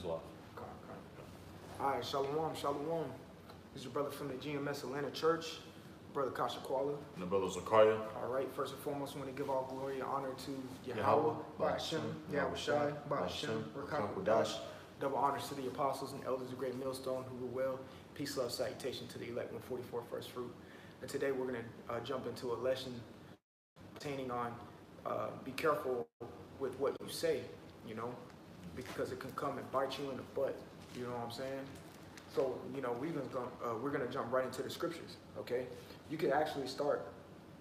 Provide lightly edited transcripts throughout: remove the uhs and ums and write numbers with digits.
his wife. Okay, okay. All right, shalom, shalom. This is your brother from the GMS Atlanta Church, Brother Kasha Kuala. And the brother Zakaria. All right, first and foremost, we want to give all glory and honor to Yahweh, Yahweh, Ba'ashem, Yahweh Shai, Ba'ashem, Rakak Wadash. Double honors to the apostles and elders of Great Millstone who rule well. Peace, love, salutation to the elect 144 first fruit. And today we're going to jump into a lesson pertaining on be careful with what you say, you know, because it can come and bite you in the butt. You know what I'm saying? So, you know, we're gonna jump right into the scriptures, okay? You can actually start.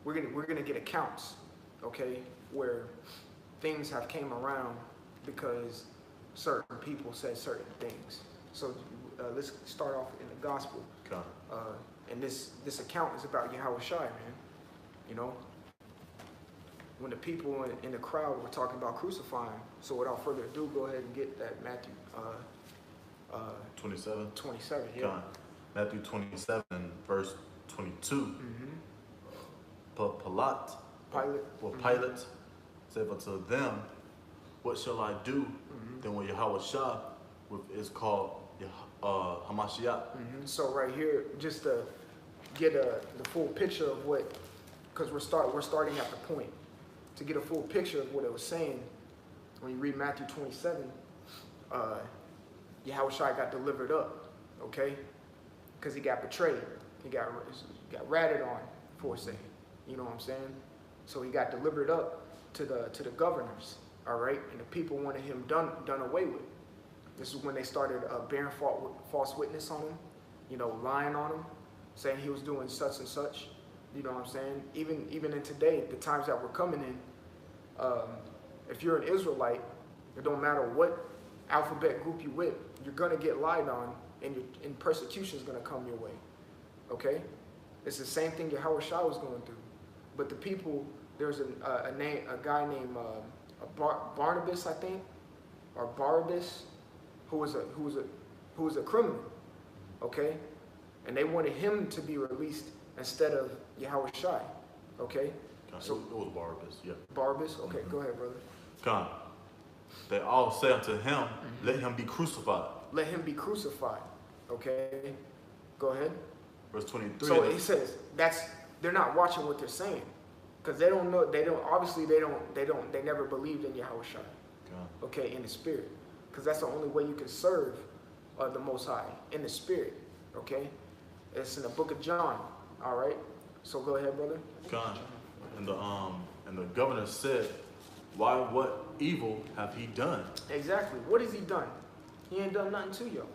We're gonna get accounts, okay, where things have came around because certain people said certain things. So let's start off in the gospel. Okay. And this account is about Yahweh Shai, man. You know, when the people in the crowd were talking about crucifying. So without further ado, go ahead and get that Matthew 27. 27, yeah. Okay. Matthew 27, verse 22. Pilate said unto them, what shall I do? Then when Yahweh Shai is called Hamashiach. So right here, just to get the full picture of what, because we're starting at the point. To get a full picture of what it was saying, when you read Matthew 27, Yahweh Shai got delivered up, okay? Because he got betrayed. He got ratted on, for saying. You know what I'm saying? So he got delivered up to the governors, all right? And the people wanted him done away with. This is when they started bearing false witness on him, you know, lying on him, saying he was doing such and such. You know what I'm saying? Even in today, the times that we're coming in, if you're an Israelite, it don't matter what alphabet group you with, you're gonna get lied on, and persecution is gonna come your way. Okay? It's the same thing Yahweh Shai was going through. But the people, there's a guy named Barnabas, I think, or Barabbas, who was a criminal. Okay? And they wanted him to be released instead of Yahweh Shai. Okay? So it was Barabbas, yeah. Barabbas? Okay, go ahead, brother. God. They all say unto him, let him be crucified. Let him be crucified. Okay? Go ahead. Verse 23. So he says they're not watching what they're saying. Because they don't know, they never believed in Yahweh Shai. Okay, in the spirit. Because that's the only way you can serve the Most High, in the spirit. Okay? It's in the book of John. All right? So go ahead, brother. God. And the governor said, why, what evil have he done? Exactly. What has he done? He ain't done nothing to you.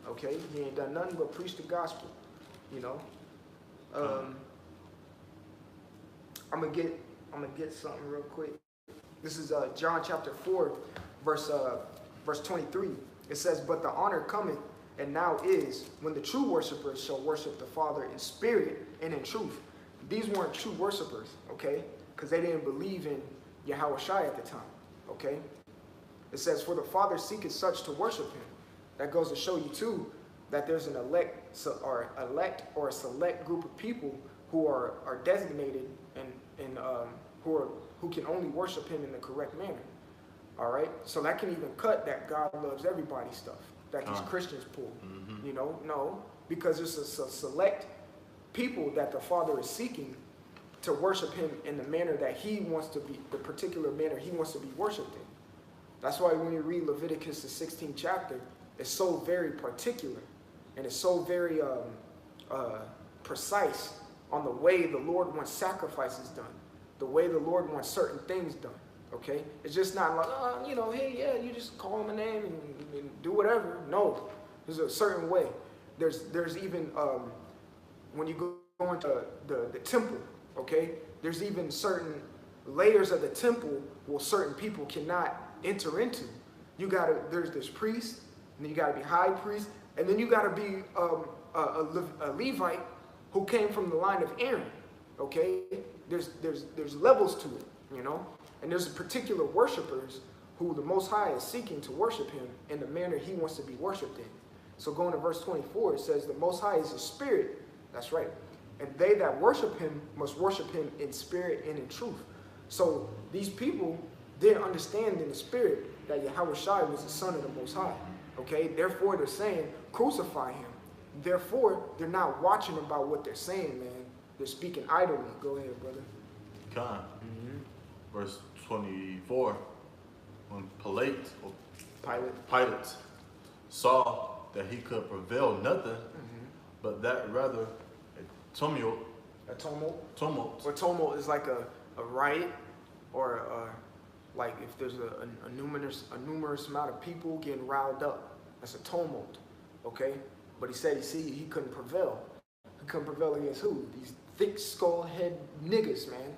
Okay? He ain't done nothing but preach the gospel. You know? I'm gonna get something real quick. This is John chapter 4, verse 23. It says, but the honor cometh, and now is, when the true worshipers shall worship the Father in spirit and in truth. These weren't true worshipers, okay? Because they didn't believe in Yahweh Shai at the time, okay? It says, for the Father seeketh such to worship him. That goes to show you, too, that there's an elect or a select group of people who are designated and who can only worship him in the correct manner, all right? So that can even cut that God loves everybody stuff that these Christians pull, you know? No, because it's a select people that the Father is seeking to worship him in the manner that he wants to be, the particular manner he wants to be worshiped in. That's why when you read Leviticus, the 16th chapter, it's so very particular and it's so very precise on the way the Lord wants sacrifices done, the way the Lord wants certain things done, okay? It's just not like, you know, hey, yeah, you just call him a name and do whatever. No, there's a certain way. There's even, when you go into the temple, okay, there's even certain layers of the temple where certain people cannot enter into. There's this priest, and then you gotta be high priest, and then you gotta be a Levite who came from the line of Aaron, okay? There's levels to it, you know? And there's particular worshipers who the Most High is seeking to worship him in the manner he wants to be worshiped in. So going to verse 24, it says, the Most High is a spirit. That's right. And they that worship him must worship him in spirit and in truth. So these people didn't understand in the spirit that Yahweh Shai was the son of the Most High. Okay, therefore they're saying, crucify him. Therefore, they're not watching about what they're saying, man. They're speaking idly. Go ahead, brother. Con. Verse 24, when Pilate saw that he could prevail nothing, but that rather a tumult. A tumult? Tumult. Or tumult is like a riot, or like if there's a numerous amount of people getting riled up. That's a tumult, okay? But he said he couldn't prevail. He couldn't prevail against who? These thick skull head niggas, man.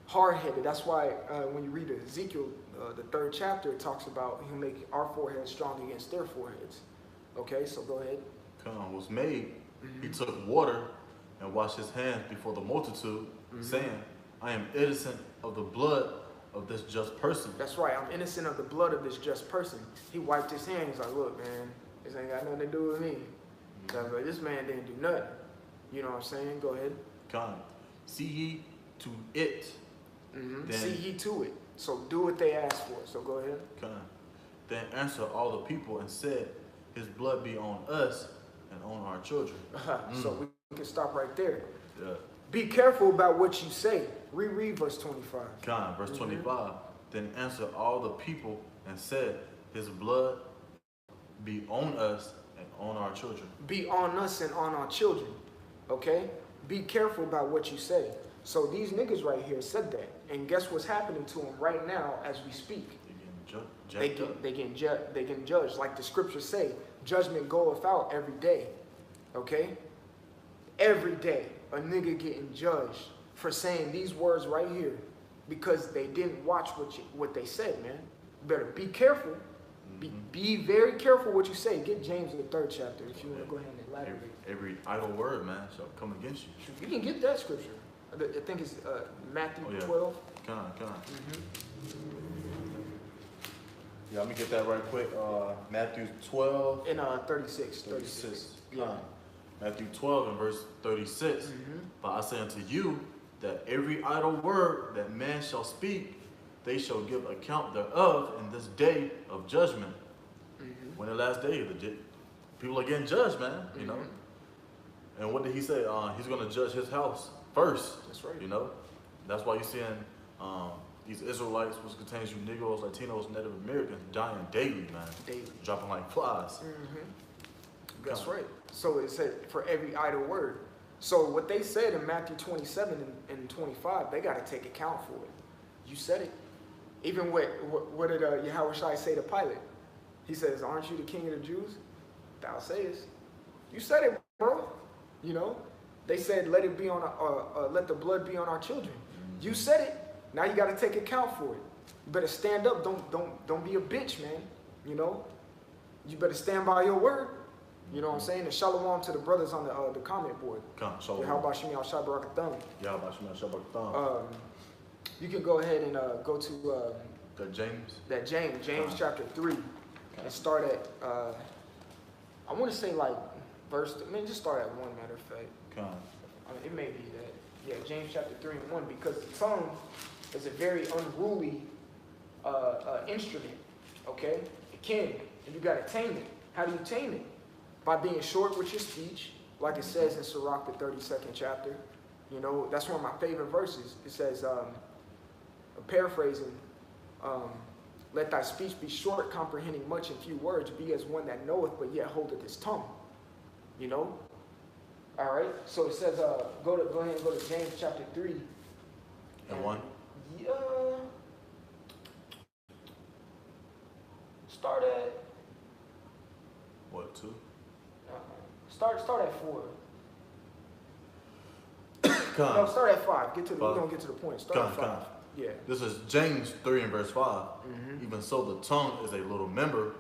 Hard-headed. That's why when you read Ezekiel, the 3rd chapter, it talks about he'll make our foreheads strong against their foreheads. Okay, so go ahead. Was made. He took water and washed his hands before the multitude, saying, I am innocent of the blood of this just person. That's right. I'm innocent of the blood of this just person. He wiped his hands. He's like, look, man, this ain't got nothing to do with me. Like, this man didn't do nothing. You know what I'm saying? Go ahead. Come. See ye to it. Then, see ye to it. So do what they ask for. So go ahead. Come. Then answered all the people and said, his blood be on us and on our children. So we can stop right there. Yeah. Be careful about what you say. Reread verse 25. Come. Verse 25. Then answered all the people and said, his blood be on us and on our children. Be on us and on our children. Okay? Be careful about what you say. So these niggas right here said that. And guess what's happening to them right now as we speak? They getting judged. Like the scriptures say, judgment goeth out every day. Okay? Every day, a nigga getting judged for saying these words right here because they didn't watch what they said, man. You better be careful. Be very careful what you say. Get James in the 3rd chapter if you want to go ahead and elaborate. Every idle word, man, shall come against you. You can get that scripture. I think it's Matthew 12. Come on. Yeah, let me get that right quick. Matthew 12. And 36. Yeah. Matthew 12 and verse 36. But I say unto you that every idle word that man shall speak, they shall give account thereof in this day of judgment. When the last day, people are getting judged, man, you know. And what did he say? He's going to judge his house first. That's right. You know, that's why you're seeing these Israelites, which contains you Negroes, Latinos, Native Americans, dying daily, man. Daily. Dropping like flies. That's right. So it said for every idle word. So what they said in Matthew 27 and 25, they got to take account for it. You said it. Even what did Yahushua say to Pilate? He says, aren't you the king of the Jews? Thou sayest. You said it, bro. You know, they said, let it be on, let the blood be on our children. You said it. Now you got to take account for it. You better stand up. Don't be a bitch, man. You know, you better stand by your word. You know what I'm saying? And shalom to the brothers on the comment board. Shalom. How about Shemi al-Shabarakatham? Yeah, how about Shemi al-Shabarakatham? You can go ahead and go to James chapter 3 and start at I want to say like just start at 1, matter of fact. It may be that. Yeah, James chapter 3 and 1, because the tongue is a very unruly instrument. Okay, it can, and you got to tame it. How do you tame it? By being short with your speech, like it says in Sirach, the 32nd chapter. You know, that's one of my favorite verses. It says, paraphrasing, let thy speech be short, comprehending much in few words, be as one that knoweth, but yet holdeth his tongue. You know? All right? So it says, go ahead and go to James chapter 3. And 1? Yeah. Start at... What, 2? Start at 4. Come. No, start at 5. We're gonna get to the point. Start at 5. Yeah. This is James 3 and verse 5. Even so, the tongue is a little member,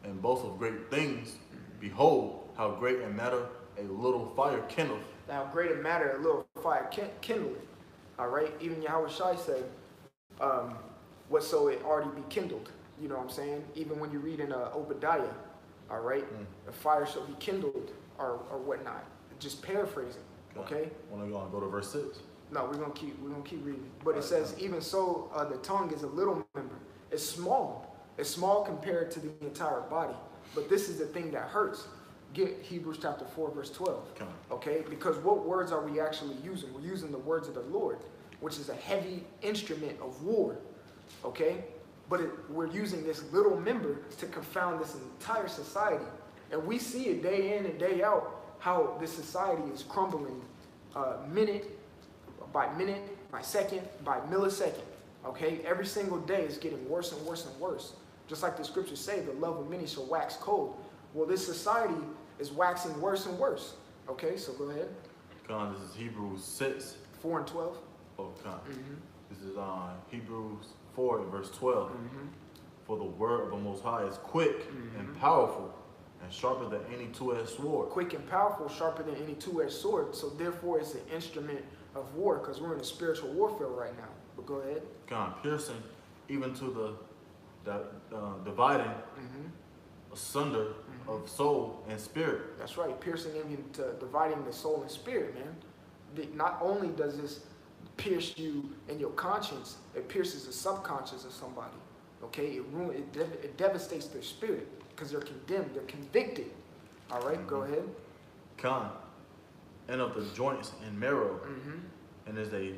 and both of great things. Behold, how great a matter a little fire kindleth. How great a matter a little fire kindleth. All right. Even Yahushua said, "Whatso it already be kindled." You know what I'm saying? Even when you read in Obadiah, all right, the fire shall be kindled or whatnot. Just paraphrasing. Okay. Want to go to verse 6? No, we're gonna keep reading. But it says, even so, the tongue is a little member. It's small. It's small compared to the entire body, But this is the thing that hurts. Get Hebrews chapter 4, verse 12. Come. Okay? Because what words are we actually using? We're using the words of the Lord, which is a heavy instrument of war. Okay? But we're using this little member to confound this entire society. And we see it day in and day out, how this society is crumbling minute, by second, by millisecond. Okay? Every single day is getting worse and worse and worse. Just like the scriptures say, the love of many shall wax cold. Well, this society is waxing worse and worse. Okay, so go ahead. Come, this is Hebrews 6. 4 and 12. Oh, come. This is Hebrews 4 and verse 12. For the word of the Most High is quick and powerful and sharper than any two-edged sword. Quick and powerful, sharper than any two-edged sword. So therefore, it's an instrument of war, because we're in a spiritual warfare right now. But go ahead. Come, piercing even to the dividing asunder of soul and spirit. That's right, piercing even to dividing the soul and spirit, man. Not only does this pierce you in your conscience, it pierces the subconscious of somebody. Okay, it devastates their spirit because they're condemned, they're convicted. All right, go ahead. Come, and of the joints and marrow, and is a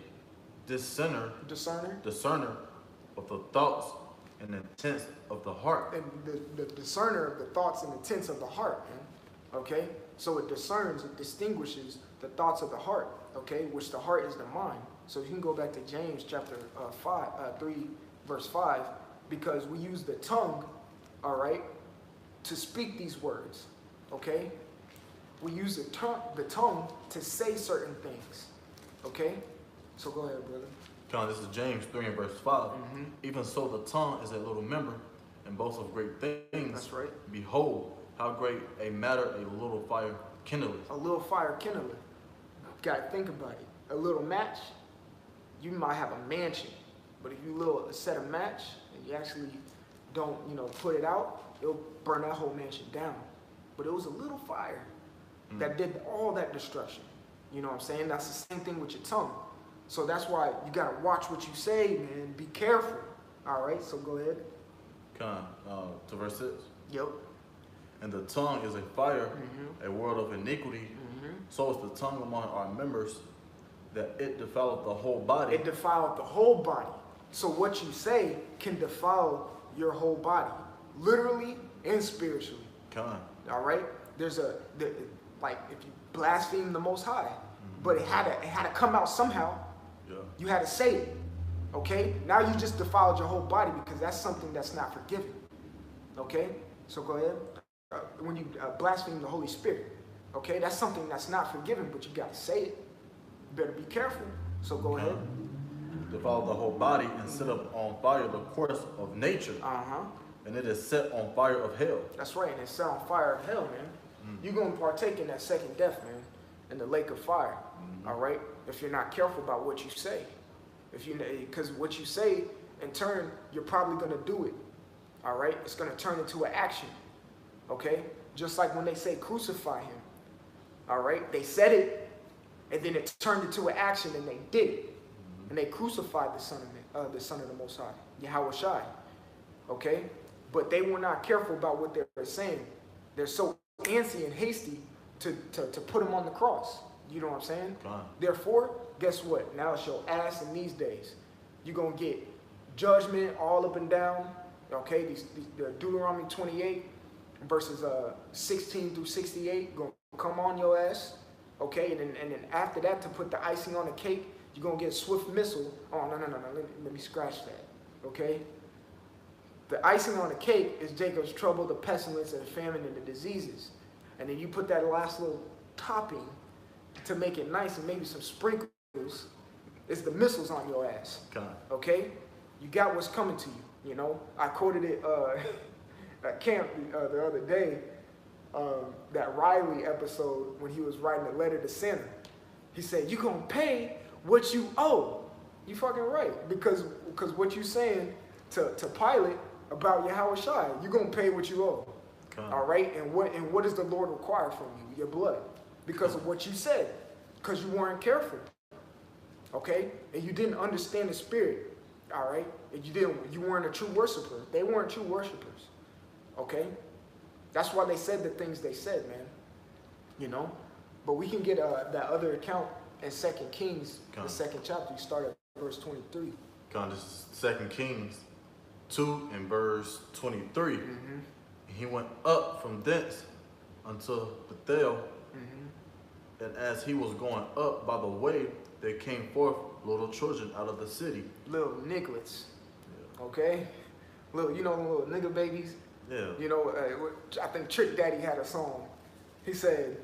discerner of the thoughts and intents of the heart. And the discerner of the thoughts and intents of the heart, man. Okay? So it discerns, it distinguishes the thoughts of the heart, okay? Which the heart is the mind. So you can go back to James chapter 3, verse 5, because we use the tongue, all right, to speak these words, okay? We use the tongue to say certain things, okay? So go ahead, brother. Come, this is James 3 and verse 5. Even so the tongue is a little member and boasts of great things. That's right. Behold, how great a matter a little fire kindleth. A little fire kindler. You gotta think about it. A little match, you might have a mansion, but if you set a match and you actually don't, put it out, it'll burn that whole mansion down. But it was a little fire that did all that destruction. You know what I'm saying? That's the same thing with your tongue. So that's why you gotta watch what you say, man. Be careful. All right, so go ahead. Come, to verse 6. Yep. And the tongue is a fire, a world of iniquity. So is the tongue among our members, that it defileth the whole body. It defileth the whole body. So what you say can defile your whole body, literally and spiritually. Come. All right. Like if you blaspheme the Most High, but it had to come out somehow. Yeah. You had to say it. Okay. Now you just defiled your whole body because that's something that's not forgiven. Okay. So go ahead. When you blaspheme the Holy Spirit, okay, that's something that's not forgiven, but you got to say it. You better be careful. So go ahead. Defile the whole body and set up on fire the course of nature. And it is set on fire of hell. That's right, and it's set on fire of hell, man. You're going to partake in that second death, man, in the lake of fire. All right? If you're not careful about what you say. Because what you say, in turn, you're probably going to do it. All right? It's going to turn into an action. Okay? Just like when they say crucify him. All right? They said it, and then it turned into an action, and they did it. And they crucified the Son of the Most High, Yahweh Shai. Okay? But they were not careful about what they were saying. They're so antsy and hasty to put him on the cross. You know what I'm saying? Therefore, guess what? Now it's your ass in these days. You're going to get judgment all up and down. Okay? The Deuteronomy 28, verses 16 through 68, going to come on your ass. Okay? And then after that, to put the icing on the cake, you're going to get a swift missile. Oh, no. Let me scratch that. Okay? The icing on the cake is Jacob's trouble, the pestilence, and the famine, and the diseases. And then you put that last little topping to make it nice and maybe some sprinkles. It's the missiles on your ass. Okay? You got what's coming to you. You know? I quoted it at camp the other day, that Riley episode when he was writing a letter to Santa. He said, you're going to pay what you owe. You fucking right. Because what you saying to Pilate about Yahweh Shai, you're going to pay what you owe. All right? And what does the Lord require from you? Your blood. Because of what you said. Because you weren't careful. Okay? And you didn't understand the spirit. All right? And you weren't a true worshiper. They weren't true worshipers. Okay? That's why they said the things they said, man. You know? But we can get that other account in 2 Kings, the 2nd chapter. You start at verse 23. This is 2 Kings 2 and verse 23. Mm-hmm. He went up from thence unto Bethel, and as he was going up by the way, there came forth little children out of the city. Little nigglets. Yeah. Okay? Little nigga babies. Yeah. You know, I think Trick Daddy had a song. He said,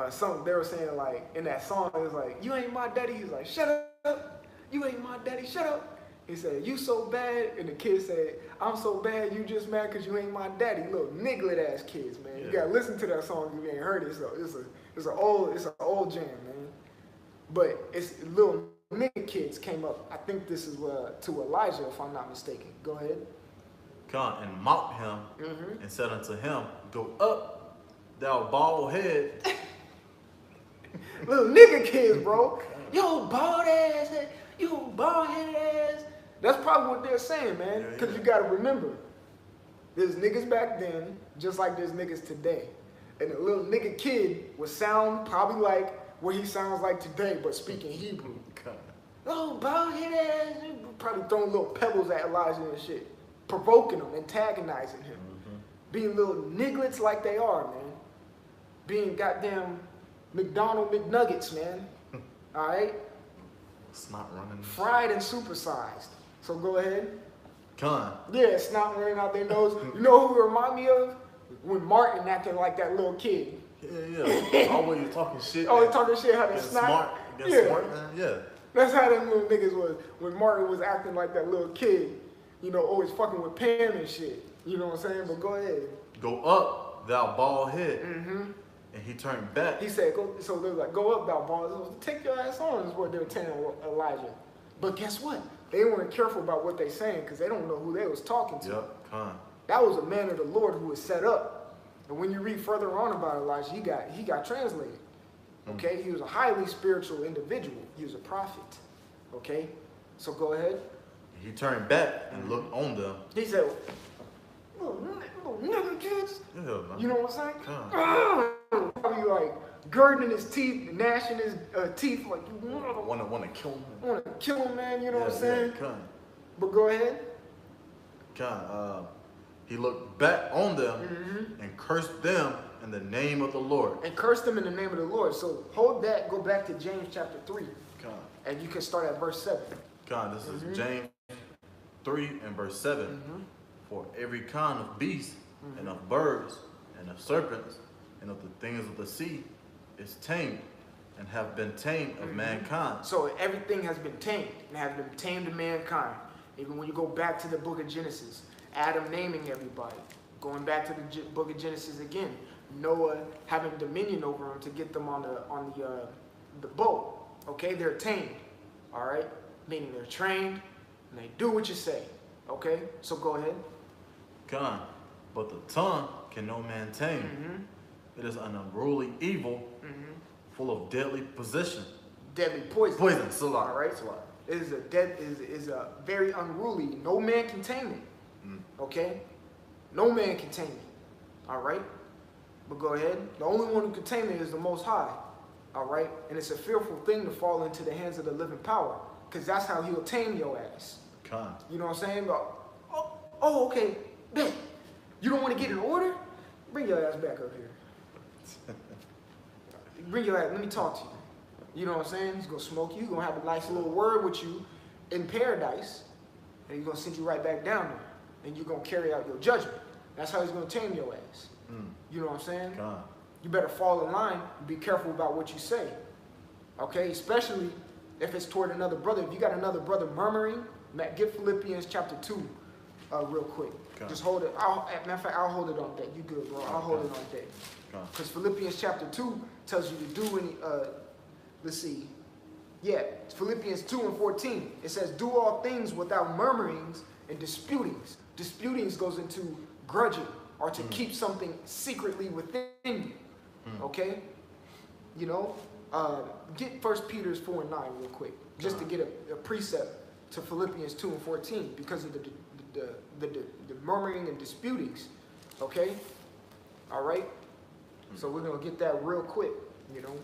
something they were saying, like, in that song, it was like, you ain't my daddy. He's like, shut up. You ain't my daddy. Shut up. He said, you so bad. And the kid said, I'm so bad, you just mad because you ain't my daddy. Little niglet ass kids, man. Yeah. You got to listen to that song if you ain't heard it. It's an old jam, man. But it's little nigga kids came up. I think this is to Elijah, if I'm not mistaken. Go ahead. And mocked him and said unto him, go up, thou bald head. Little nigga kids, bro. Yo, bald ass, you bald headed ass. That's probably what they're saying, man. Because you got to remember, there's niggas back then, just like there's niggas today. And the little nigga kid would sound probably like what he sounds like today, but speaking Hebrew. Oh, bald headed ass. Probably throwing little pebbles at Elijah and shit. Provoking him, antagonizing him. Being little nigglets like they are, man. Being goddamn McDonald McNuggets, man. All right? Snot running. Fried and supersized. So go ahead. Yeah, snot running out their nose. You know who remind me of? When Martin acted like that little kid. Yeah. Always talking shit. Always talking shit, how they snot. Smart, man. Yeah. That's how them little niggas was when Martin was acting like that little kid. You know, always fucking with Pam and shit. You know what I'm saying? But go ahead. Go up, thou bald head. And he turned back. He said, so they were like, go up, thou bald head. Take your ass on is what they were telling Elijah. But guess what? They weren't careful about what they saying because they don't know who they was talking to. Yep, That was a man of the Lord who was set up. And when you read further on about Elijah, he got translated. Okay? He was a highly spiritual individual. He was a prophet. Okay? So go ahead. He turned back and looked on them. He said, little nigga kids. Yeah, man. You know what I'm saying? Probably like girding his teeth, gnashing his teeth like you want to kill him. Want to kill him, man. You know what I'm saying? But go ahead. He looked back on them and cursed them in the name of the Lord. And cursed them in the name of the Lord. So hold that. Go back to James chapter 3. And you can start at verse 7. This is James 3 and verse 7. For every kind of beast and of birds and of serpents and of the things of the sea is tamed and have been tamed of mankind. So everything has been tamed and has been tamed of mankind. Even when you go back to the book of Genesis, Adam naming everybody. Going back to the book of Genesis again, Noah having dominion over them to get them on the boat. Okay, they're tamed. All right, meaning they're trained and they do what you say. Okay, so go ahead. But the tongue can no man tame. It is an unruly evil, full of deadly possession. Deadly poison. Poison. All right. It is a very unruly. No man can tame it. Okay, no man can tame it. All right. But go ahead. The only one who can tame it is the Most High. All right. And it's a fearful thing to fall into the hands of the living power, because that's how he'll tame your ass. You know what I'm saying? Okay. Bet. You don't want to get in order? Bring your ass back up here. Bring your ass. Let me talk to you. You know what I'm saying? He's going to smoke you. He's going to have a nice little word with you in paradise. And he's going to send you right back down there. And you're going to carry out your judgment. That's how he's going to tame your ass. You know what I'm saying? You better fall in line and be careful about what you say. Okay? Especially if it's toward another brother. If you got another brother murmuring, get Philippians chapter 2 real quick. Just hold it. Matter of fact, I'll hold it on deck. You good, bro. I'll hold it on deck. Because Philippians chapter 2 tells you to do any, let's see. Yeah, Philippians 2 and 14. It says, do all things without murmurings and disputings. Disputings goes into grudging or to keep something secretly within you. Okay? You know? Get 1 Peter 4 and 9 real quick. Just to get a precept to Philippians 2 and 14 because of the the murmuring and disputings. Okay? All right? So we're going to get that real quick, you know.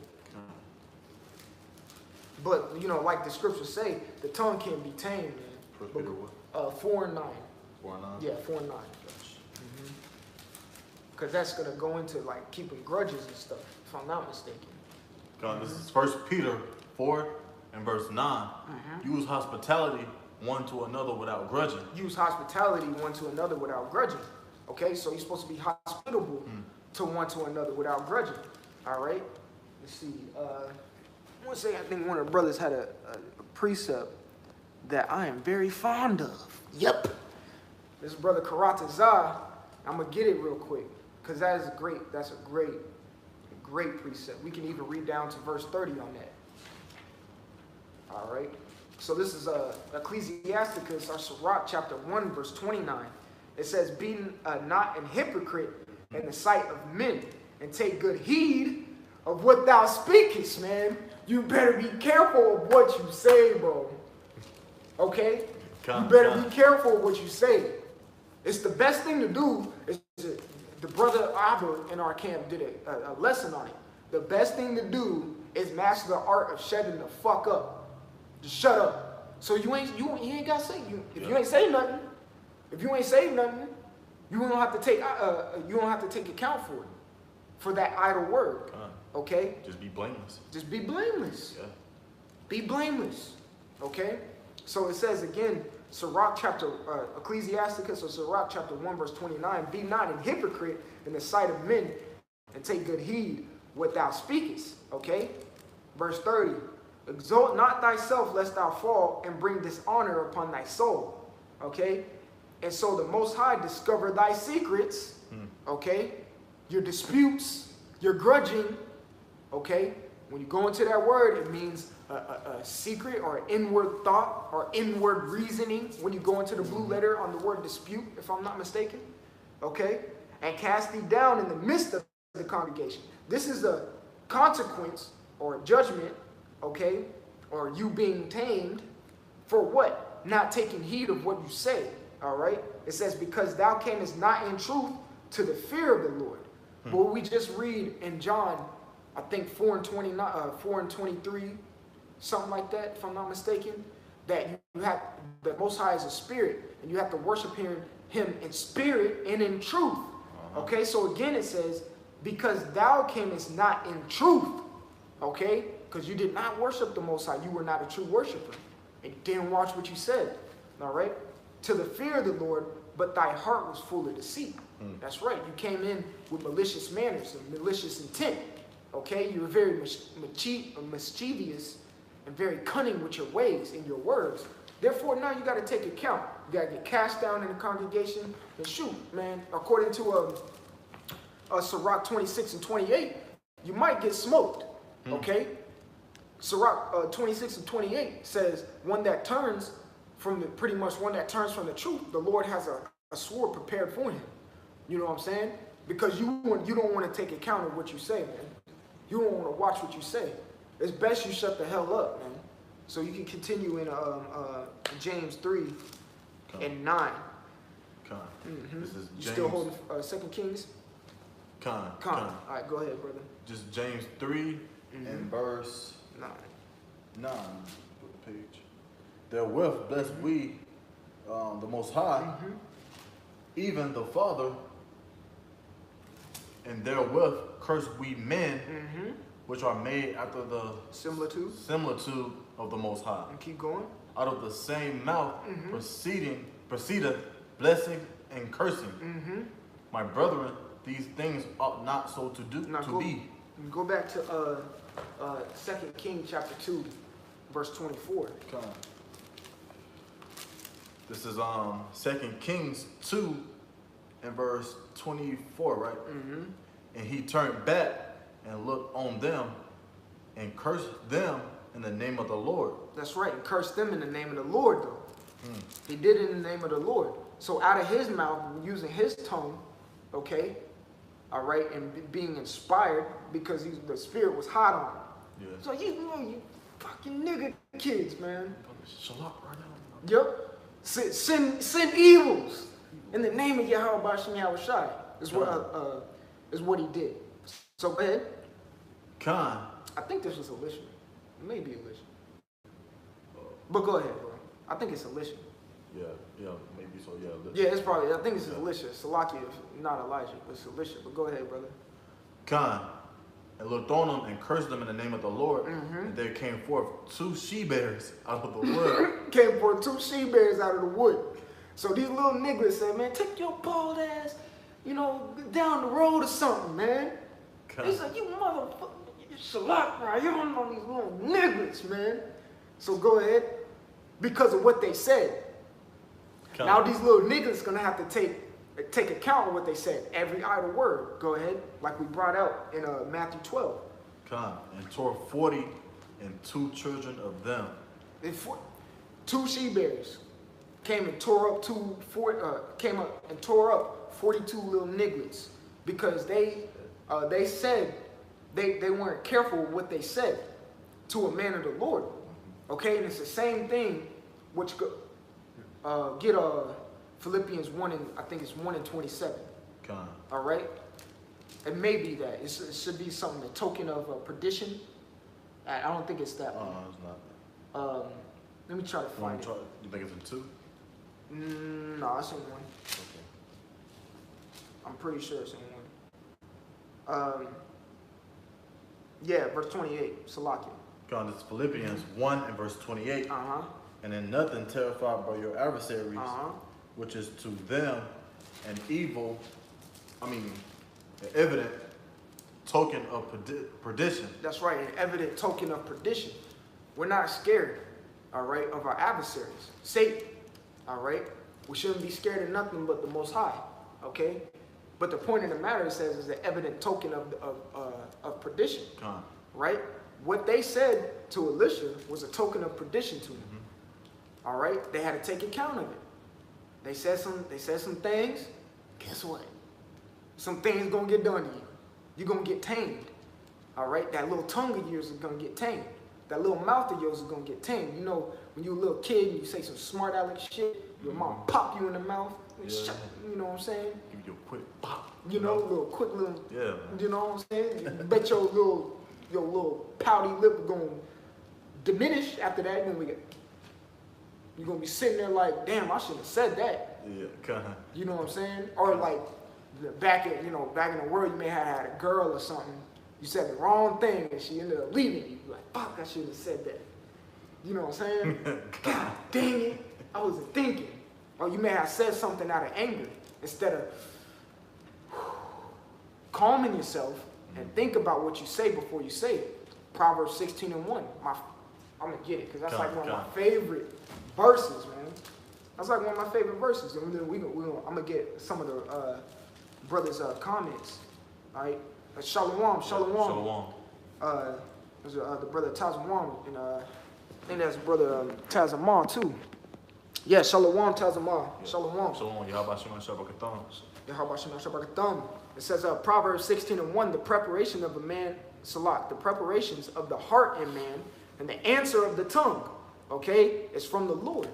But, you know, like the scriptures say, the tongue can be tamed, man. 4 and 9. 4 and 9? Yeah, 4 and 9. Because that's going to go into, like, keeping grudges and stuff, if I'm not mistaken. This is 1 Peter 4 and verse 9. Use hospitality one to another without grudging. Use hospitality one to another without grudging. Okay, so you're supposed to be hospitable to one to another without grudging. All right? Let's see. I want to say I think one of the brothers had a precept that I am very fond of. Yep. This brother Karata Zah, I'm going to get it real quick because that's a great precept. We can even read down to verse 30 on that. All right. So this is Ecclesiasticus, or Sirach, chapter 1, verse 29. It says, be not an hypocrite in the sight of men, and take good heed of what thou speakest, man. You better be careful of what you say, bro. Okay? You better be careful of what you say. It's the best thing to do. The brother Abba in our camp did a lesson on it. The best thing to do is master the art of shutting the fuck up. Just shut up. So you ain't got to say. If you ain't say nothing, you don't have to take account for that idle word. Okay? Just be blameless. Just be blameless. Yeah. Be blameless. Okay? So it says again, Ecclesiasticus or Sirach chapter 1 verse 29, be not an hypocrite in the sight of men, and take good heed what thou speakest. Okay? Verse 30, exalt not thyself lest thou fall, and bring dishonor upon thy soul. Okay? And so the Most High discover thy secrets. Okay? Your disputes, your grudging. Okay? When you go into that word, it means a secret or an inward thought or inward reasoning. When you go into the blue letter on the word dispute, if I'm not mistaken. Okay? And cast thee down in the midst of the congregation. This is a consequence or a judgment, okay? Or you being tamed for what? Not taking heed of what you say. All right? It says, because thou camest not in truth to the fear of the Lord. But we just read in John, I think 4 and 23, something like that, if I'm not mistaken, that you have, the Most High is a spirit, and you have to worship him in spirit and in truth. Okay, so again it says, because thou camest not in truth, okay, because you did not worship the Most High, you were not a true worshiper, and you didn't watch what you said, all right, to the fear of the Lord, but thy heart was full of deceit. That's right, you came in with malicious manners and malicious intent. Okay, you were very mischievous and very cunning with your ways and your words. Therefore, now you got to take account. You got to get cast down in the congregation and shoot, man. According to Sirach 26 and 28, you might get smoked. Okay, Sirach 26 and 28 says, one that turns from the truth, the Lord has a sword prepared for him. You know what I'm saying? Because you don't want to take account of what you say, man. You don't want to watch what you say. It's best you shut the hell up, man. So you can continue in James 3 and 9. This is James. You still holding 2 Kings? All right, go ahead, brother. Just James 3 and verse 9. Put the page. Therewith bless we the Most High, even the Father, and therewith curse we men, which are made after the similitude of the Most High. And keep going. Out of the same mouth proceedeth blessing and cursing. My brethren, these things ought not so to do. Be. Go back to 2 Kings chapter 2, verse 24. This is 2 Kings 2 and verse 24, right? And he turned back and looked on them and cursed them in the name of the Lord. That's right, and cursed them in the name of the Lord, though. He did it in the name of the Lord. So out of his mouth, using his tongue, okay, all right, and being inspired because the spirit was hot on him. Yeah. So you fucking nigga kids, man. Shut up right now. Yep. Send evils in the name of Yahweh Bashim Yahushai is what he did. So go ahead. Khan. I think this was Elisha. Maybe Elisha. But go ahead, bro. I think it's Elisha. Yeah, maybe so. Yeah, Elisha. Yeah, it's probably. I think it's Elisha. Salakia, not Elijah, but it's Elisha. But go ahead, brother. Khan. And looked on them and cursed them in the name of the Lord. And there came forth 2 she-bears out of the wood. Came forth 2 she-bears out of the wood. So these little niggas said, man, take your bald ass, down the road or something, man. He said, you motherfucker, Shalak, bro, you don't know these little niggas, man. So go ahead. Because of what they said. Now these little niggas gonna have to take account of what they said. Every idle word. Go ahead. Like we brought out in Matthew 12. And tore 40 and 2 children of them. 2 she-bears came and tore up 42 little nigglets because they said they weren't careful with what they said to a man of the Lord. Okay, and it's the same thing which get Philippians 1 and I think it's 1 and 27. All right, it may be that it should be something, a token of perdition. I don't think it's that one. It's not. Let me try to find it. You think it's in 2? No, it's in 1. Okay. I'm pretty sure it's in 1. Yeah, verse 28. Salakia. God, it's Philippians 1 and verse 28. And in nothing terrified by your adversaries, which is to them an evident token of perdition. That's right, an evident token of perdition. We're not scared, all right, of our adversaries. Satan, all right? We shouldn't be scared of nothing but the Most High, okay? But the point of the matter, it says, is an evident token of perdition, right? What they said to Elisha was a token of perdition to him. All right, they had to take account of it. They said some things. Guess what? Some things gonna get done to you. You're gonna get tamed. All right, that little tongue of yours is gonna get tamed. That little mouth of yours is gonna get tamed. You know, when you're a little kid and you say some smart aleck shit, your mom pop you in the mouth. You know what I'm saying? Give you a quick pop. You know, quick little. Yeah. You know what I'm saying? You bet your little pouty lip is gonna diminish after that. You're gonna be sitting there like, damn, I shouldn't have said that. Yeah, You know what I'm saying? Or like back in the world, you may have had a girl or something. You said the wrong thing and she ended up leaving you. You're like, fuck, I shouldn't have said that. You know what I'm saying? God dang it, I wasn't thinking. Or you may have said something out of anger instead of calming yourself and think about what you say before you say it. Proverbs 16 and 1. I'm gonna get it because that's like one of my favorite verses, man. That's like one of my favorite verses. And then I'm gonna get some of the brothers' comments. All right, Shalom. There's the brother Tazamon, and I think that's brother Tazamon too. Yeah, Shalom Tazamon. Shalom. Yahweh Shem Shabakatham. It says Proverbs 16 and 1, the preparation of a man, Salat, the preparations of the heart in man, and the answer of the tongue, okay, is from the Lord.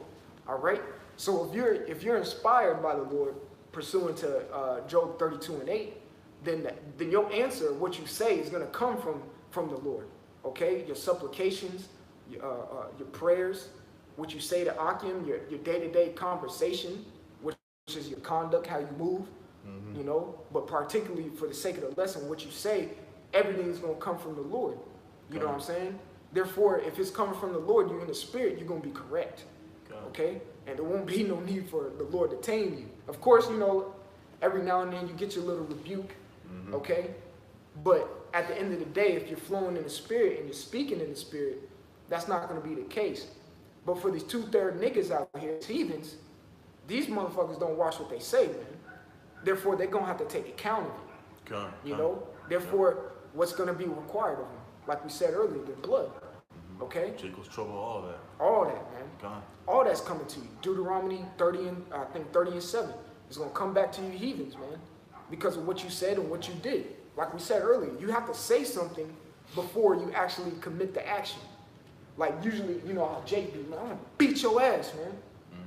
All right. So if you're inspired by the Lord, pursuant to Job 32 and 8, then your answer, what you say, is going to come from the Lord. Okay, your supplications, your prayers, what you say to Akim, your day-to-day conversation, which is your conduct, how you move, you know. But particularly for the sake of the lesson, what you say, everything is going to come from the Lord. You know what I'm saying? Therefore, if it's coming from the Lord, you're in the spirit, you're going to be correct. Okay? And there won't be no need for the Lord to tame you. Of course, you know, every now and then you get your little rebuke. Okay? But at the end of the day, if you're flowing in the spirit and you're speaking in the spirit, that's not going to be the case. But for these 2/3 niggas out here, heathens, these motherfuckers don't watch what they say, man. Therefore, they're going to have to take account of it. You know? Therefore, what's going to be required of them? Like we said earlier, the blood. Okay? Jacob's trouble, all that. All that, man. All that's coming to you. Deuteronomy 30 and 7. It's going to come back to you heathens, man. Because of what you said and what you did. Like we said earlier, you have to say something before you actually commit the action. Like usually, you know how Jake be, man, I'm going to beat your ass, man.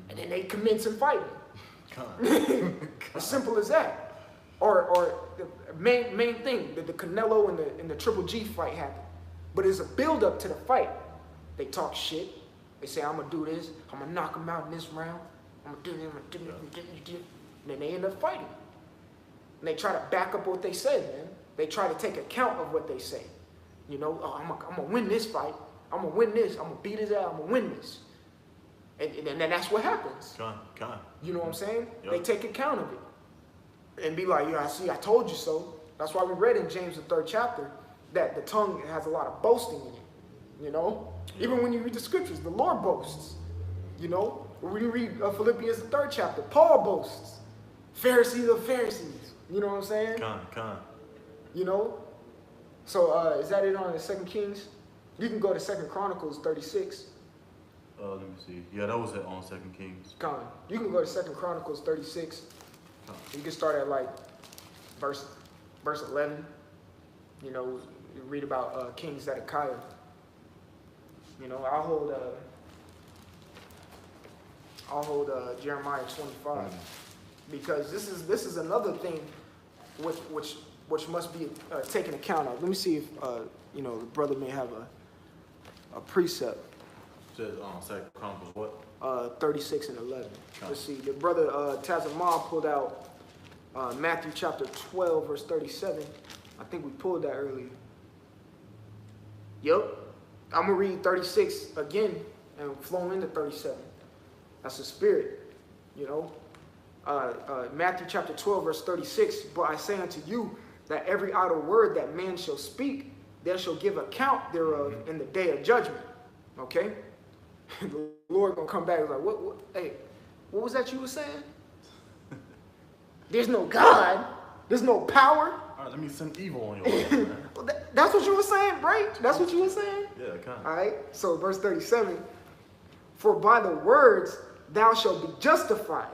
and then they commence and fighting. Con. As simple as that. Or the main thing, the Canelo and the Triple G fight happened. But it's a build up to the fight. They talk shit. They say, I'm gonna do this, I'm gonna knock him out in this round, I'm gonna do this, I'm gonna do this, I'm gonna do this. And then they end up fighting. And they try to back up what they said, man. They try to take account of what they say. You know, oh, I'm gonna win this fight. I'm gonna win this. I'm gonna beat his ass. I'm gonna win this. And then that's what happens. Con. You know what I'm saying? Yep. They take account of it. And be like, yeah, I told you so. That's why we read in James, the 3rd chapter, that the tongue has a lot of boasting in it. You know? Yep. Even when you read the scriptures, the Lord boasts. You know? When you read Philippians, the 3rd chapter, Paul boasts. Pharisees of Pharisees. You know what I'm saying? Con. You know? So is that it on the 2 Kings? You can go to 2 Chronicles 36. Let me see. Yeah, that was it on 2 Kings. Con. You can go to 2 Chronicles 36. You can start at like verse 11. You know, you read about King Zedekiah. You know, I'll hold Jeremiah 25 because this is another thing which must be taken account of. Let me see if you know, the brother may have a precept. Says 2 Chronicles what? 36 and 11. Let's see. The brother Tazamah pulled out Matthew chapter 12, verse 37. I think we pulled that earlier. Yep. I'm going to read 36 again and flow into 37. That's the spirit, you know. Matthew chapter 12, verse 36. But I say unto you that every idle word that man shall speak, there shall give account thereof in the day of judgment. Okay? The Lord gonna come back and like, what? Hey, what was that you were saying? There's no God. There's no power. All right, let me send evil on your life, man. Well, that's what you were saying, right? That's what you were saying? Yeah, kind of. All right, so verse 37. For by the words thou shalt be justified,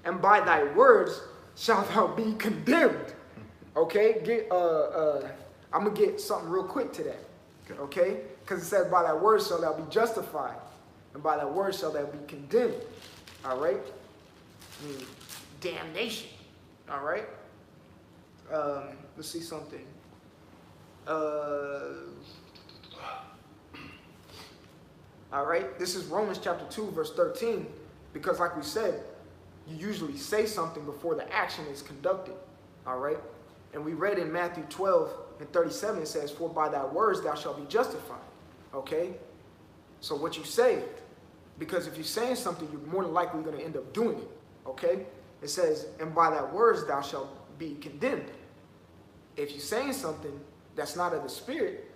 and by thy words shalt thou be condemned. Okay, I'm going to get something real quick to that. Okay? Because it says, by thy words shall thou be justified, and by thy words shall thou be condemned. All right? Damnation. All right? Let's see something. All right? This is Romans chapter 2, verse 13. Because like we said, you usually say something before the action is conducted. All right? And we read in Matthew 12 and 37, it says, for by thy words thou shalt be justified. Okay? So what you say, because if you're saying something, you're more than likely going to end up doing it. Okay? It says, and by thy words thou shalt be condemned. If you're saying something that's not of the Spirit,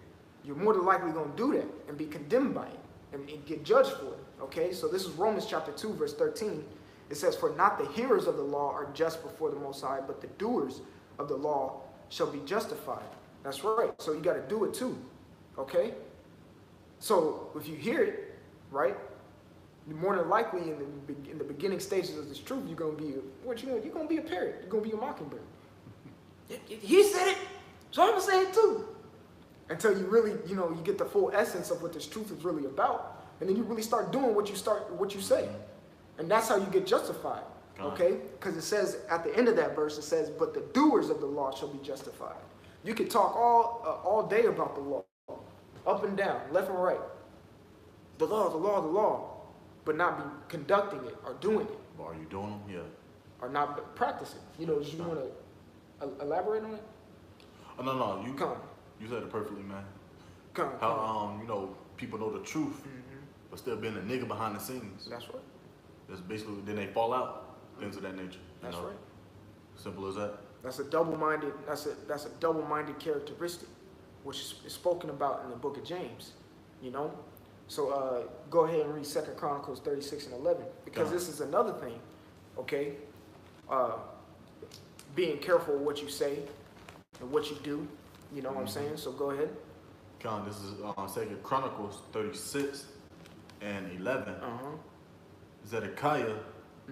you're more than likely going to do that and be condemned by it and get judged for it. Okay? So this is Romans chapter 2, verse 13. It says, for not the hearers of the law are just before the Most High, but the doers of the law shall be justified. That's right. So you got to do it too. Okay? So if you hear it, right, you're more than likely in the beginning stages of this truth, you're going to be, you're going to be a parrot. You're going to be a mockingbird. He said it, so I'm going to say it too. Until you really, you know, you get the full essence of what this truth is really about. And then you really start doing what you say. And that's how you get justified. Okay? Because it says at the end of that verse, it says, but the doers of the law shall be justified. You can talk all day about the law, up and down, left and right. The law, the law, the law. But not be conducting it or doing it. But are you doing them? Yeah. Or not practicing. You know, you want to elaborate on it? Oh, no. You said it perfectly, man. How, you know, people know the truth, but still being a nigga behind the scenes. That's right. That's basically, then they fall out, things of that nature. That's right. Simple as that. That's a double-minded characteristic, which is spoken about in the book of James, you know? So go ahead and read 2 Chronicles 36 and 11, because this is another thing, okay? Being careful what you say and what you do, you know what I'm saying? So go ahead. This is 2 Chronicles 36 and 11. Zedekiah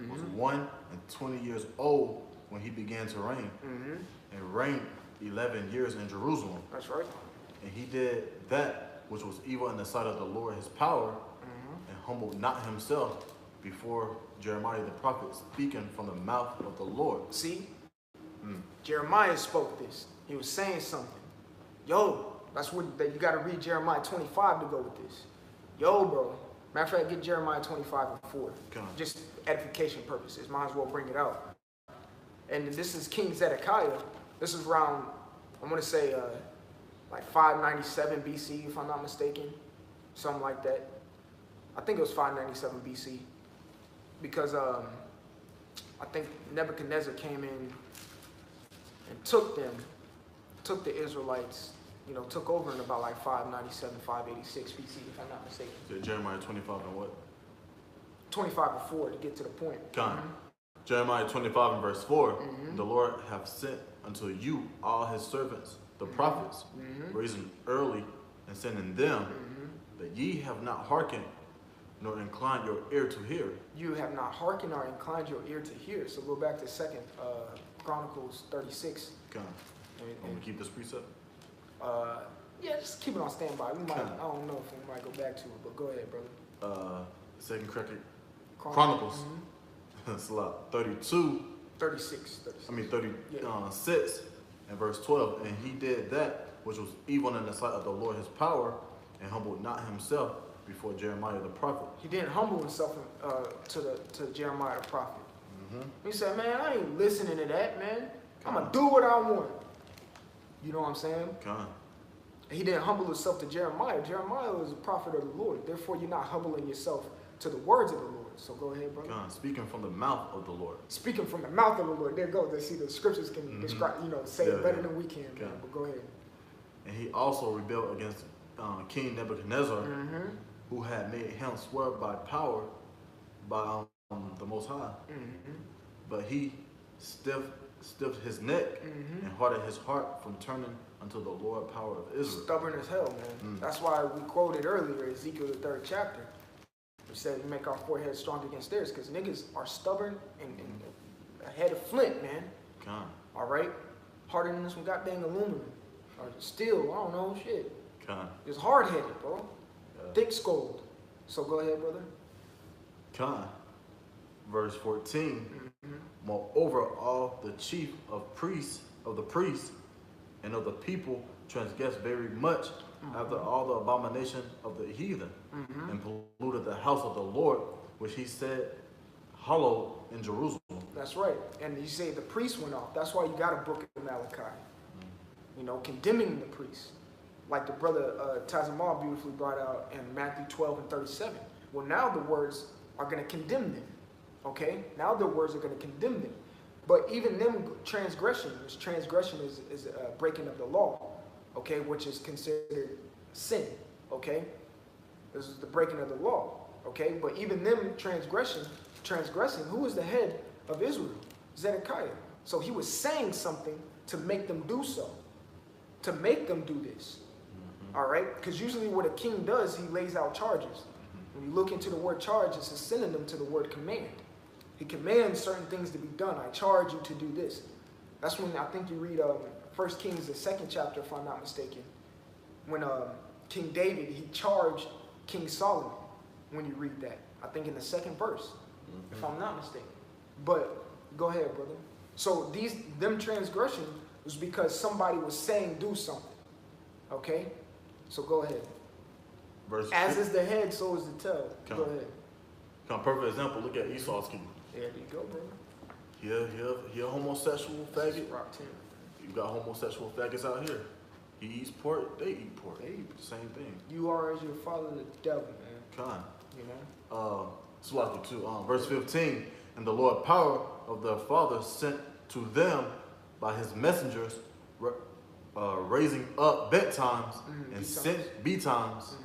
was 1 and 20 years old when he began to reign, and reigned 11 years in Jerusalem. That's right. And he did that which was evil in the sight of the Lord his power, and humbled not himself, before Jeremiah the prophet, speaking from the mouth of the Lord. See? Jeremiah spoke this. He was saying something. Yo, that's what you got to read Jeremiah 25 to go with this. Yo, bro. Matter of fact, get Jeremiah 25 and 4. Just edification purposes. Might as well bring it out. And this is King Zedekiah. This is around, I'm going to say, like 597 BC, if I'm not mistaken. Something like that. I think it was 597 BC. Because I think Nebuchadnezzar came in and took the Israelites, you know, took over in about like 597, 586 BC, if I'm not mistaken. So Jeremiah 25 and what? 25 and 4 to get to the point. Jeremiah 25 and verse 4, the Lord hath sent unto you all his servants, the prophets, raising early and sending them, that ye have not hearkened, nor inclined your ear to hear. You have not hearkened or inclined your ear to hear. So go back to 2nd Chronicles 36. I'm going to keep this precept. Yeah, just keep it on standby. We might, I don't know if we might go back to it, but go ahead, brother. 2nd Chronicles. It's a lot. 36 and verse 12. And he did that which was evil in the sight of the Lord his power, and humbled not himself before Jeremiah the prophet. He didn't humble himself to Jeremiah the prophet. He said, man, I ain't listening to that, man. I'm going to do what I want. You know what I'm saying? He didn't humble himself to Jeremiah. Jeremiah was a prophet of the Lord. Therefore, you're not humbling yourself to the words of the Lord. So go ahead, brother. Speaking from the mouth of the Lord. Speaking from the mouth of the Lord. There goes. They see the scriptures can describe, you know, say it better than we can. Man, but go ahead. And he also rebelled against King Nebuchadnezzar, who had made him swear by power by the Most High. But he stiffed his neck and hardened his heart from turning unto the Lord power of Israel. Stubborn as hell, man. That's why we quoted earlier Ezekiel the 3rd chapter. It said we make our forehead strong against theirs, because niggas are stubborn and a head of flint, man. All right? Harder than some goddamn aluminum. Or steel, I don't know, shit. It's hard-headed, bro. Thick-skulled. So go ahead, brother. Verse 14. Moreover, all the chief of the priests and of the people transgressed very much after all the abomination of the heathen, and polluted the house of the Lord, which he said hallowed in Jerusalem. That's right. And you say the priest went off. That's why you got a book of Malachi. You know, condemning the priests. Like the brother Tazamal beautifully brought out in Matthew 12 and 37. Well, now the words are going to condemn them. Okay? Now the words are going to condemn them. But even them transgression is a breaking of the law. Okay? Which is considered sin. Okay? This is the breaking of the law. Okay? But even them transgressing, who was the head of Israel? Zedekiah. So he was saying something to make them do so. To make them do this. All right? Because usually what a king does, he lays out charges. When you look into the word charge, it's a synonym to the word command. He commands certain things to be done. I charge you to do this. That's when I think you read 1 Kings, the 2nd chapter, if I'm not mistaken. When King David, he charged King Solomon. When you read that. I think in the 2nd verse, if I'm not mistaken. But go ahead, brother. So them transgression was because somebody was saying do something. Okay? So go ahead. As is the head, so is the tail. Go ahead. Perfect example. Look at Esau's king. There you go, brother. He a homosexual faggot. You got homosexual faggots out here. He eats pork. They eat pork. They eat the same thing. You are as your father the devil, man. You know. Slaughter too. Verse 15. And the Lord power of their father sent to them by his messengers, raising up bedtimes and sent betimes.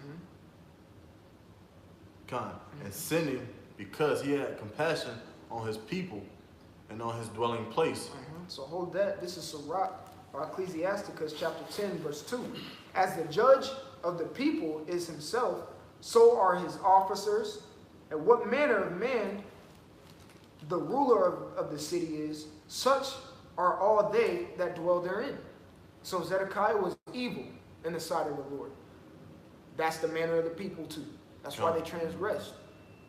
And sending, because he had compassion on his people and on his dwelling place. So hold that. This is Sirach, or Ecclesiasticus chapter 10, verse 2. As the judge of the people is himself, so are his officers. And what manner of man the ruler of the city is, such are all they that dwell therein. So Zedekiah was evil in the sight of the Lord. That's the manner of the people too. That's why they transgressed.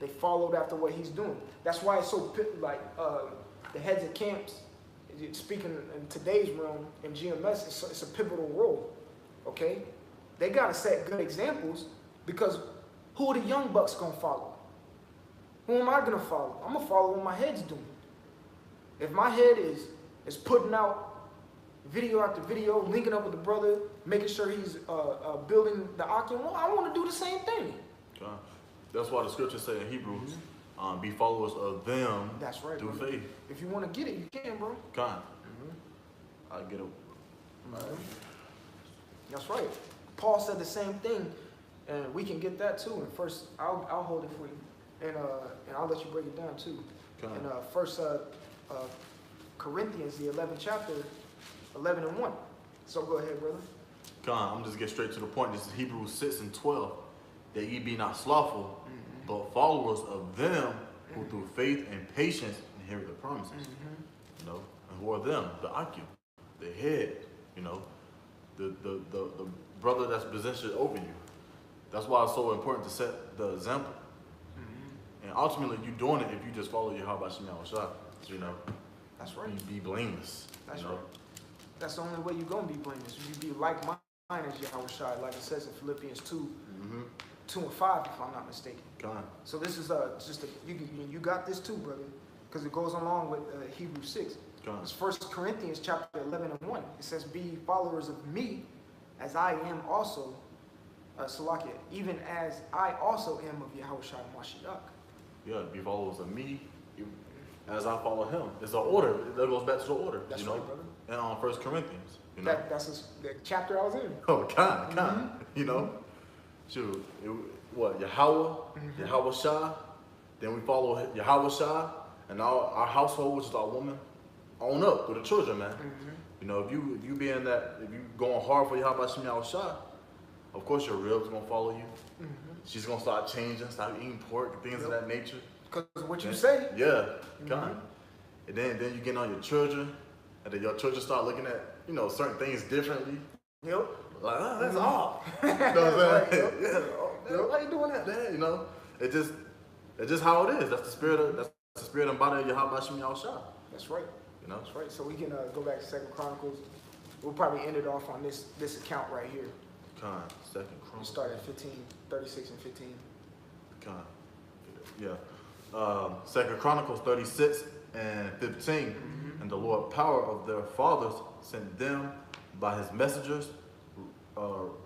They followed after what he's doing. That's why it's so like the heads of camps. Speaking in today's realm in GMS, it's a pivotal role. Okay, they gotta set good examples because who are the young bucks gonna follow? Who am I gonna follow? I'm gonna follow what my head's doing. If my head is putting out video after video, linking up with the brother, making sure he's building the Akim, well, I want to do the same thing. That's why the scriptures say in Hebrews, be followers of them. That's right, through brother. faith. If you want to get it, you can, bro. I get it. That's right. Paul said the same thing, and we can get that too. And first, I'll hold it for you, and I'll let you break it down too. In First Corinthians, the 11th chapter, 11 and 1. So go ahead, brother. I'm just get straight to the point. This is Hebrews 6 and 12. That ye be not slothful, but followers of them who through faith and patience inherit the promises. You know, and who are them? The Akim, the head. You know, the brother that's positioned over you. That's why it's so important to set the example. And ultimately, you're doing it if you just follow Yahweh Shem Yahushua. You know, that's right. You be blameless. That's you know? right. That's the only way you're gonna be blameless. You be like mine as Yahushua, like it says in Philippians 2, 2 and 5, if I'm not mistaken. So this is just you got this too, brother, because it goes along with Hebrews 6. It's 1 Corinthians chapter 11 and 1. It says, "Be followers of me, as I am also, Salakia, even as I also am of Yahushua Mashiach." Yeah, be followers of me, as I follow him. It's an order. That goes back to the order. That's you know? right, brother. And on 1 Corinthians. You know? That's the chapter I was in. Oh, kind. You know? Shoot, Yahweh, Yahweh Shah, then we follow Yahweh Shah, and our household, which is our woman, on up with the children, man. You know, if you being that, if you going hard for Yahweh Shem Yahushua, of course your ribs gonna follow you. She's gonna start changing, start eating pork, things of that nature. Because of what you say. Yeah, and then you get on your children, and then your children start looking at, you know, certain things differently. Yep. Like, that's off. You know what I'm saying? Yeah. Why you doing that, Dad? You know, it's just how it is. That's the spirit and body of Yahweh Shem Yahushua. That's right. You know, that's right. So we can go back to 2 Chronicles. We'll probably end it off on this account right here. 2 Chronicles. We start at 36 and 15. Yeah. 2 Chronicles 36 and 15. And the Lord power of their fathers sent them by his messengers,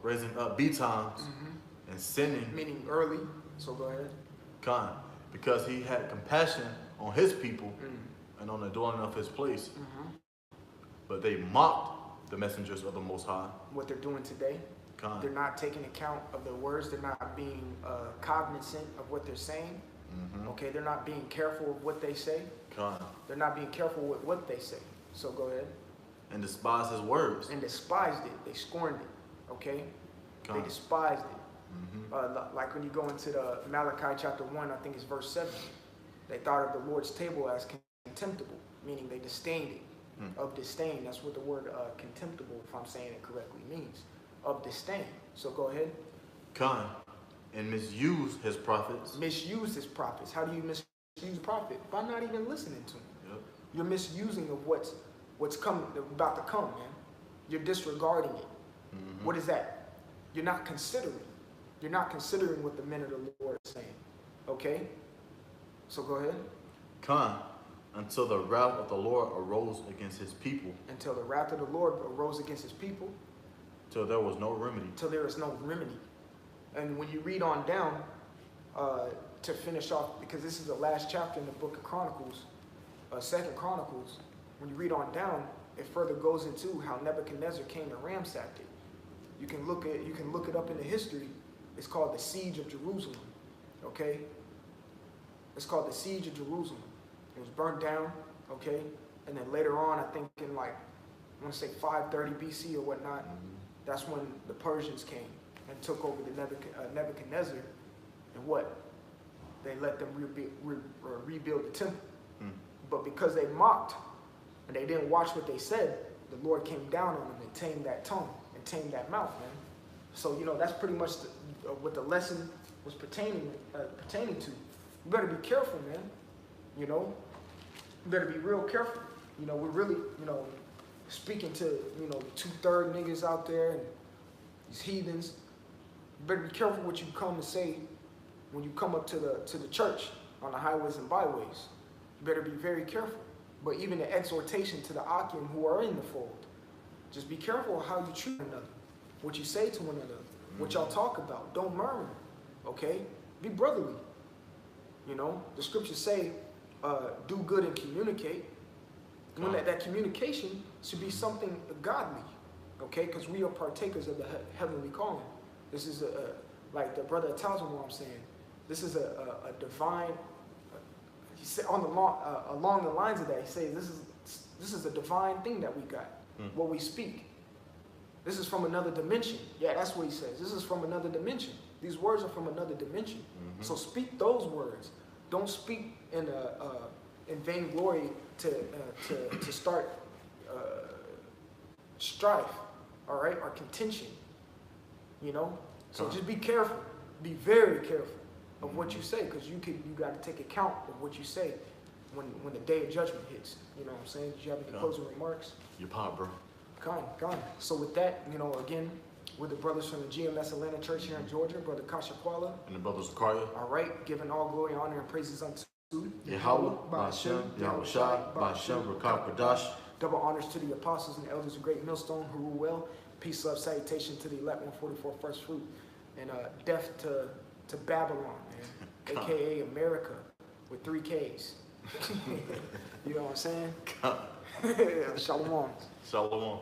raising up betimes and sending. Meaning early. So go ahead. Because he had compassion on his people and on the dwelling of his place. But they mocked the messengers of the Most High. What they're doing today. They're not taking account of their words. They're not being cognizant of what they're saying. Okay, they're not being careful of what they say. They're not being careful with what they say. So go ahead. And despised his words. And despised it. They scorned it. Okay? They despised it. Like when you go into the Malachi chapter 1, I think it's verse 7. They thought of the Lord's table as contemptible, meaning they disdained it. Of disdain. That's what the word contemptible, if I'm saying it correctly, means. Of disdain. So go ahead. And misused his prophets. Misused his prophets. How do you misuse a prophet? By not even listening to him. You're misusing of what's coming, about to come, man. You're disregarding it. What is that? You're not considering. You're not considering what the men of the Lord are saying. Okay? So go ahead. Until the wrath of the Lord arose against his people. Until the wrath of the Lord arose against his people. Till there was no remedy. Till there is no remedy. And when you read on down, to finish off, because this is the last chapter in the book of Chronicles, 2 Chronicles, when you read on down, it further goes into how Nebuchadnezzar came and ransacked it. You can look it up in the history. It's called the Siege of Jerusalem. Okay? It's called the Siege of Jerusalem. It was burned down, okay? And then later on, I think in like, I want to say 530 BC or whatnot, that's when the Persians came and took over the Nebuchadnezzar. And what? They let them rebuild the temple. But because they mocked and they didn't watch what they said, the Lord came down on them and tamed that tongue and tamed that mouth, man. So, you know, that's pretty much what the lesson was pertaining to. You better be careful, man. You know, you better be real careful. You know, we're really, you know, speaking to, you know, 2/3 niggas out there and these heathens. You better be careful what you come and say when you come up to the church on the highways and byways. You better be very careful. But even the exhortation to the Akim who are in the fold, just be careful how you treat one another, what you say to one another, what y'all talk about. Don't murmur, okay? Be brotherly. You know, the scriptures say, do good and communicate. When that communication should be something godly, okay? Because we are partakers of the heavenly calling. This is like the brother tells me what I'm saying. This is a divine. He said along the lines of that, he says this is a divine thing that we got. What we speak. This is from another dimension. Yeah, that's what he says. This is from another dimension. These words are from another dimension. So speak those words. Don't speak in vainglory to start strife, all right, or contention. You know. So just be careful. Be very careful of what you say, because you got to take account of what you say when the day of judgment hits. You know what I'm saying? Do you have any closing remarks? Your pop, bro. Gone. So with that, you know, again, we're the brothers from the GMS Atlanta Church here in Georgia, Brother Kashakwala. And the brothers Zakaria. All right, giving all glory, honor, and praises unto Yahweh, Ba'ashem, Yahweh Shai, Ba'ashem, Rakah Qadash. Double honors to the apostles and elders of Great Millstone who rule well. Peace, love, salutation to the elect 144 first fruit. And death to Babylon, man. AKA America with 3 Ks. You know what I'm saying? Shalom. Shalom.